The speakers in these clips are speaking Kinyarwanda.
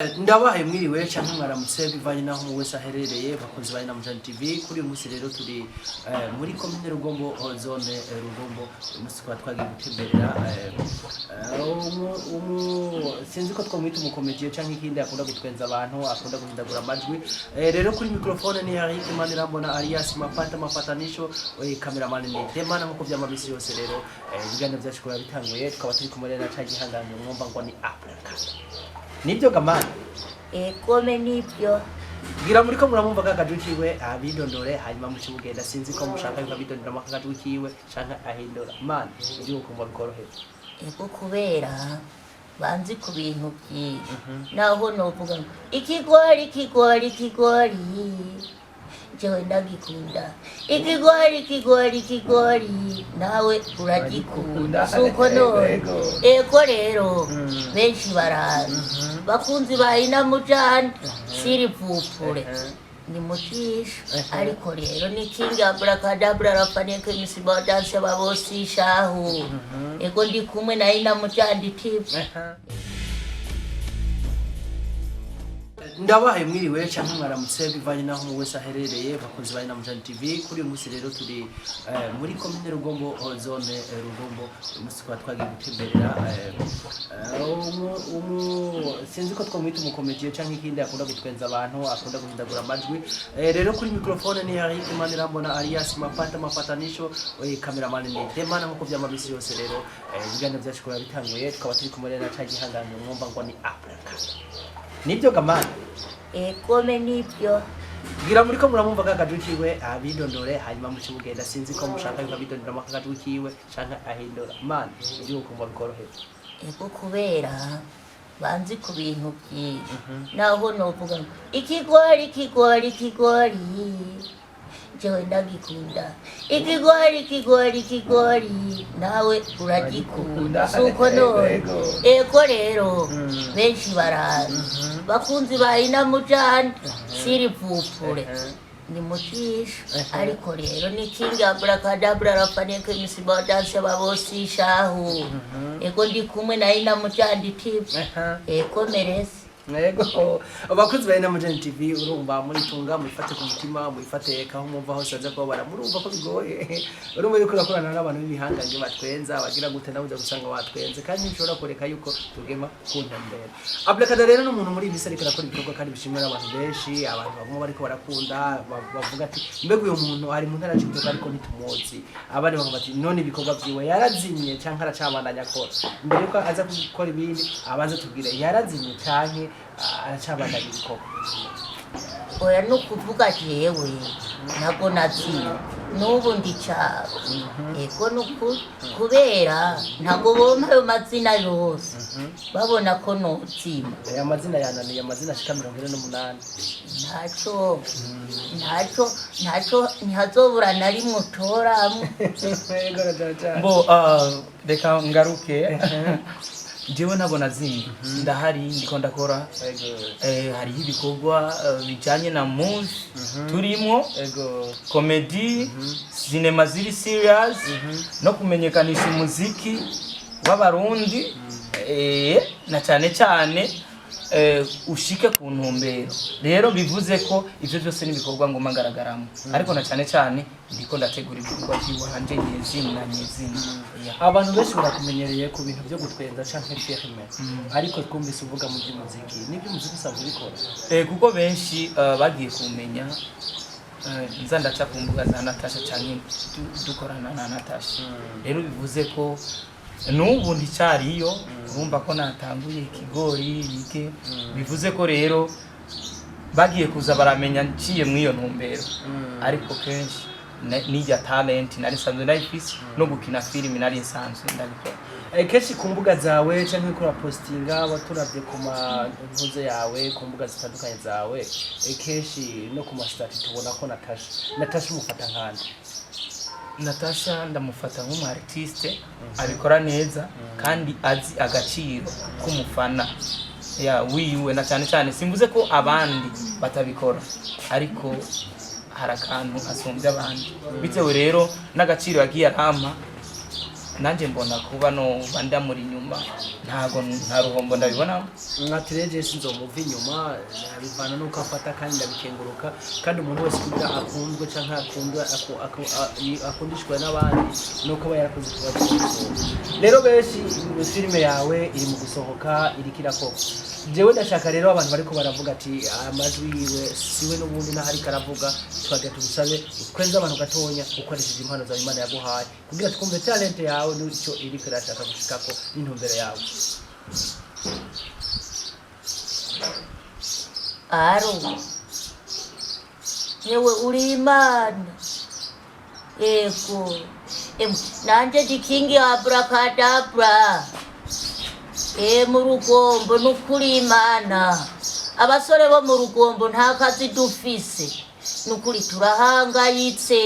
Ndabahaye mwiriwe cyangwa mwaramutse bivanye naho mu wese aherereye bakunze bari na Mujani TV kuri uyu munsi rero turi muri commune Rugombo zone Rugombo umunsi twagiye gutemberera sinzi ko twamwita umukomediye cyangwa ikindi akunda gutwenza abantu akunda guhindagura amajwi rero kuri microphone ni hari Imana irambona Alias mafatanisho cameraman ni Demana nkuko byamabisi yose rero ibiganiro byacu ko bitanguye tukaba turi kumurera cyagihanganye mwumva ngo ni Africa nibyo gamana kome nibyo gira muri ko muramumva kagadukiwe abidondore hanyuma mu kibugenda sinzi ko mushaka yuko abidondora makagadukiwe canka ahindura man ibyo ukumva bikoroheye kubera banzi ku bintu byinshi naho novuga ikigori jewe ndagikunda ikigori nawe uragikunda suko none eko rero benshi barazi bakunzi bahina Mujani siri pupure ni mutisha ariko rero ni kingi abrakadabra rafaneke misiba dance babosi shahu eko ndi kumwe na ina Mujani tip Ndabahaye mwiriwe cyangwa mwaramutse bivanye naho mu wese aherereye bakunze bari na Mujani TV kuri uyu munsi rero turi muri commune Rugombo zone Rugombo umunsi twagiye gutemberera sinzi ko twamwita umukomediye cyangwa ikindi akunda gutwenza abantu akunda guhindagura amajwi rero kuri microphone ni hari Imana irambona Alias mafatanisho cameraman ni Demana nkuko byamabisi yose rero ibiganiro byacu ko bitanguye tukaba turi kumurera cyagihanganye mwumva ngo ni Africa nibyo gamana kome nibyo gira muri ko muramumva kagadukiwe abidondore hanyuma mu kibugenda sinzi ko mushaka yuko abidondora makagadukiwe canka ahindura man ibyo ukumva bikoroheye kubera banzi ku bintu byinshi naho novuga ikigori jewe ndagikunda ikigori nawe uragikunda suko none eko rero benshi barazi bakunzi bahina Mujani siri pupure ni mutisha ariko rero ni kingi abrakadabra rafaneke misiba dance babosi shahu eko ndi kumwe na ina Mujani tip eko meresi Nego abakunzi bari na Mujani TV urumva muri tunga mufate ku mutima mufate kaho mwumva hose aza ko baramurumva ko bigoye urumva yuko rakorana n'abantu b'ibihanganye batwenza bagira gute nabuza gusanga batwenze kandi nshobora kureka yuko tugema kuntambera Abrakada rero n'umuntu muri bise ariko akora ibikorwa kandi bishimira abantu benshi abantu bamwe bariko barakunda bavuga ati mbega uyu muntu ari mu ntara y'Ibitoke ariko ntitumuzi abandi bavuga ati none ibikorwa byiwe yarazimye canka aracabandanya akora mbere yuko aza gukora ibindi abaza tubwire yarazimye canke aracabandanya ibikorwa oya no kuvuga jewe nako natsinda n'ubu ndicaba eko kubera ntago bompa ayo mazina yose babona ko notsinda aya mazina yananiye amazina ashika 48 ntacyo ntihazobura na rimwe utoramo mbo reka ngaruke jewe nabona zindi ndahari ndiko ndakora hariho ibikorwa bijanye na movie turimo comedy cinema ziri serious no kumenyekanisha umuziki w'abarundi na cyane ushike ku ntumbero rero bivuze ko ivyo byose nibikorwa ngoma ngaragaramo ariko na cyane ndiko ndategura ibikorwa by'iwanje nyezina abantu benshi barakumenyereye ku bintu byo gutwenza canke filme ariko twumvise uvuga mu by'umuziki nibyo muziki usanzwe bikora kuko benshi bagiye kumenya nza ndaca ku mbuga za Natasha cyane dukorana na Natasha rero bivuze ko n'ubu ndicyariyo urumva ko natanguye ikigori yike bivuze ko rero bagiye kuza baramenya nciye mwiyo ntumbero ariko kenshi nijya talent nari sanzwe ndayifise no gukina filimi nari nsanzwe ndabikora kenshi ku mbuga zawe canke kuri postinga baturavye ku mantuze yawe ku mbuga zitandukanye zawe kenshi no ku mastati tubona ko Natasha mufata nkande Natasha ndamufata nk'umu artiste abikora neza kandi azi agaciro k'umufana wiwe na cyane simvuze ko abandi batabikora ariko harakantu asumbye abandi bitewe rero n'agaciro yagiye arama nanje mbona kuba no banda muri nyuma nta ruhombo ndabibona mwatireje sinzomuva inyuma bivana nuko afata kandi ndabikenguruka kandi umuntu wese kugira akundwe canke akundishwe n'abandi nuko aba yarakoze kuba rero benshi filime yawe iri mu gusohoka irikira koko jewe ndashaka rero abantu bariko baravuga ati amajwi yiwe siwe n'ubundi n'ahari karavuga twagira tugusabe kwenza abantu gatonya ukoresheje impano zawe Imana yaguhaye kugira twumve talent yawe n'icyo iriko irashaka gushikako n'intumbero yawe. Aro yewe uri Imana ego nanje dikingi abracadabra mu rugombo nukuri Imana abasore bo mu rugombo nta kazi dufise nukuri turahangayitse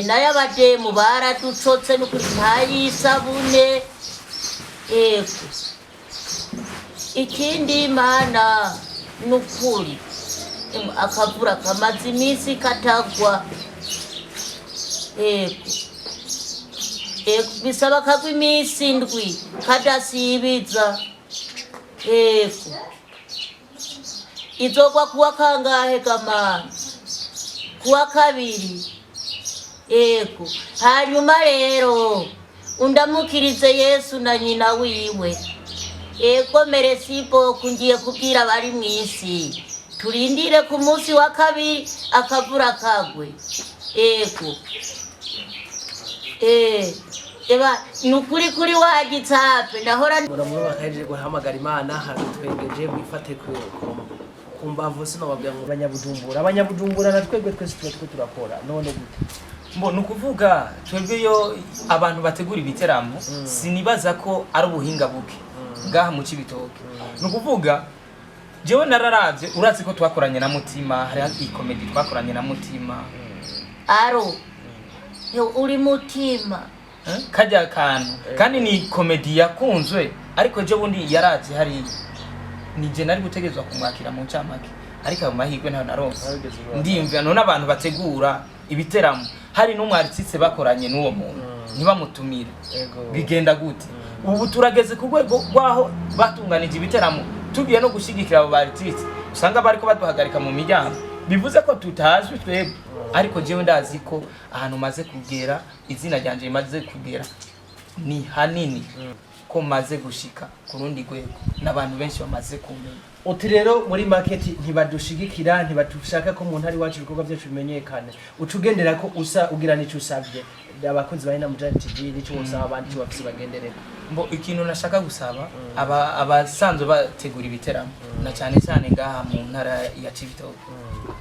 nayo abademu baraducotse nukuri ntayisabune ego ikindi Imana nukuri akavura kamaze iminsi katagwa bisaba kagwa iminsi indwi kadasibiza izogwa kuwa kangahe Kamana? Kuwa kabiri. Hanyuma rero undamukirize Yesu na nyina wiwe. Merci beaucoup ngiye kubwira bari mwisi turindire ku munsi wa kabiri akavura kagwe. Eba nukuri kuri wagitsape ndahora muramuro bakaje guhamagara Imana hatwengeje mwifate ku mbavu sino babya ngo abanyabujumbura natwegwe twese tuba turakora none gute mbo nukuvuga twebwe yo abantu bategura ibiteramo sinibaza ko ari ubuhinga buke ngaha mu Cibitoke nukuvuga jewe nararavye urazi ko twakoranye na Mutima hari comedy twakoranye na Mutima aro yo uri Mutima kajya kantu kandi ni comedy yakunzwe ariko je bundi yaraje hari nije nari gutegezwa kumwakira mu ncamake ariko ayo mahirwe nta naronse ndimvira none abantu bategura ibiteramo hari n'umwaritsitse bakoranye n'uwo muntu ntibamutumire bigenda gute ubu turageze ku rwego rwaho batunganije ibiteramo tugiye no gushigikira abo baritsitse usanga bariko baduhagarika mu miryango bivuze ko tutazwi twebwe ariko jewe ndazi ko ahantu maze kugera izina ryanje maze kugera ni hanini ko maze gushika kurundi rwego n'abantu benshi bamaze kumenya uti rero muri market ntibadushigikira ntibatushaka ko umuntu ari wacu ibikorwa byacu bimenyekane ucugendera ko usa ugira nico usavye abakunzi bari na Mujani TV nico usaba abandi bafise bagenderera mbo ikintu nashaka gusaba abasanzwe bategura ibiteramo na cyane cyane ngaha mu ntara ya Cibitoke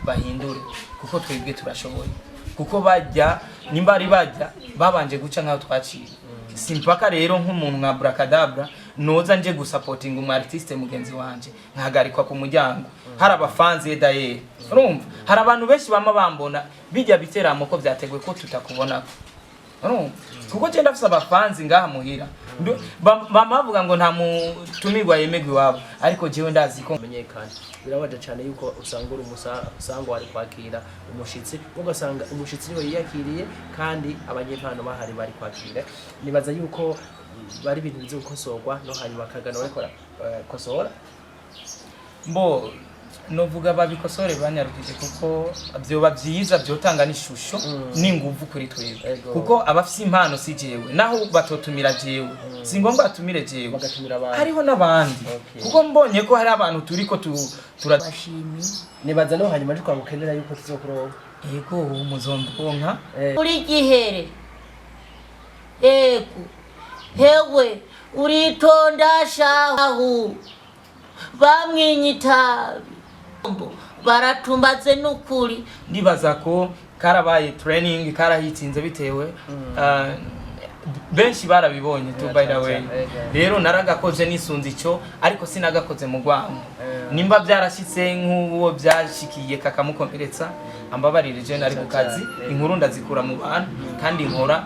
bahindure kuko twebwe turashoboye kuko bajya nimbari bajya babanje guca nkaho twaciye simpaka rero nk'umuntu nka Bracadabra noza nje gusupporting umu artiste mugenzi wanje nkahagarikwa ku muryango hari abafanzi daye urumva hari abantu benshi bama bambona bijya biteramo ko byategwe ko tutakubona urumva kuko je ndafisa abafanzi ngaha muhira bamavuga ngo nta mutumirwa yemegwe wabo ariko jewe ndazi ko menyekane birabaje cyane yuko usanga uri umusango wari kwakira umushitsi ugasanga umushitsi niwe yiyakiriye kandi abanyempano bahari bari kwakira nibaza yuko bari ibintu bizo gukosorwa no hanyuma bakagana bakora kosora mbo novuga babikosore banyarukije kuko byoba byiza byotanga n'ishusho n'inguvu kuri twebwe kuko abafise impano si jewe naho batotumira jewe singombwa atumire jewe bagatumira abantu hariho nabandi kuko mbonye ko hari abantu turiko turashimi nibaza no hanyuma ariko agukenera yuko tuzokuronka yego muzombonka uri gihere hewe uritonda shahu bamwinyitabi baratumbaze nukuri ndibaza ko karabaye training karahitinze bitewe benshi barabibonye to by the way rero naragakoze nisunze ico ariko sinagakoze mu Rwanda nimba byarashitse nk'uwo byashikiye kakamukomeretsa ambabarire je nari ku kazi inkuru ndazikura mu bantu kandi nkora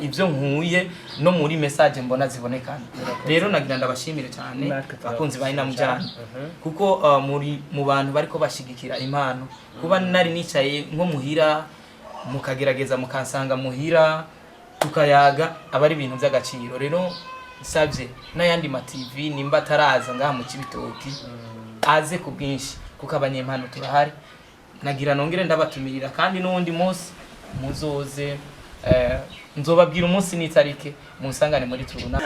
ibyo nkuye no muri message mbona zibonekana rero nagira ndabashimire cyane bakunzi bari na Mujani kuko muri mu bantu bariko bashigikira impano kuba nari nicaye nko muhira mukagerageza mukansanga muhira tukayaga aba ari ibintu by'agaciro. Rero nsabye n'ayandi ma TV nimba ataraza ngaha mu Cibitoki aze ku bwinshi kuko abanyempano turahari. Nagira nongere ndabatumirira kandi n'undi munsi muzoze nzobabwira umunsi n'itarike musangane muri Turuna.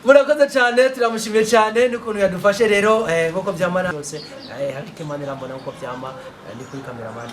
Murakoze cyane, turamushimiye cyane n'ukuntu yadufashe rero nk'uko byamana byose harike manira mbona uko byama ndi kuri cameraman.